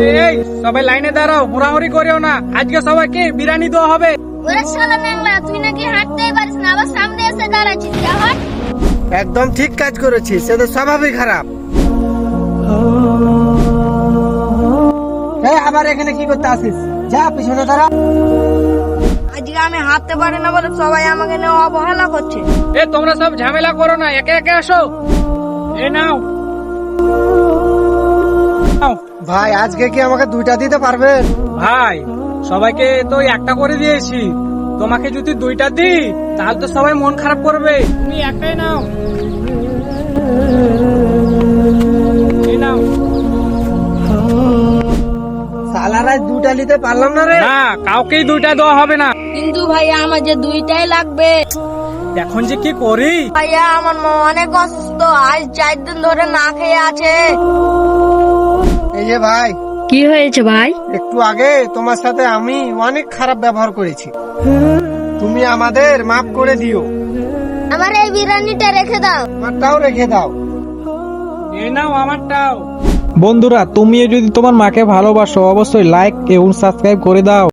এই সবাই লাইনে দাঁড়াও, হুড়াহুড়ি করিও না। আজকে সবাইকে বিরিয়ানি দেওয়া হবে। ওরে শালা ন্যাংলা, তুই নাকি হাঁটতেই পারিস না, আবার সামনে এসে দাঁড়াচ্ছিস। যা হট। একদম ঠিক কাজ করেছিস, এদের স্বভাবই খারাপ। এই আবার এখানে কি করতে আসিস? যা পিছনে দাঁড়া। আজকে আমি হাঁটতে পারি না বলে সবাই আমাকে নিয়ে অবহেলা করছে। এ তোমরা সব ঝামেলা করো না, একে একে আসো। এই নাও। নাও। ভাই আজকে কি আমাকে 2টা দিতে পারবেন? ভাই সবাইকে তো একটা করে দিয়েছি, তোমাকে যদি 2টা দিই তাহলে তো সবাই মন খারাপ করবে। তুমি একটাই নাও। এই নাও। সালারা 2টা নিতে পারলাম না রে। না, কাউকেই 2টা দেওয়া হবে না। কিন্তু ভাইয়া আমার যে 2টাই লাগবে। এখন যে কি করি? ভাইয়া আমার মা অনেক অসুস্থ, আজ 4 দিন ধরে না খেয়ে আছে। এই যে ভাই, কি হয়েছে ভাই? একটু আগে তোমার সাথে আমি অনেক খারাপ ব্যবহার করেছি, তুমি আমাদের মাফ করে দিও। আমার এই বিরিয়ানিটা রেখে দাও। আমারটাও রেখে দাও। এই নাও আমারটাও। বন্ধুরা, তুমি যদি তোমার মাকে ভালোবাসো অবশ্যই লাইক এবং সাবস্ক্রাইব করে দাও।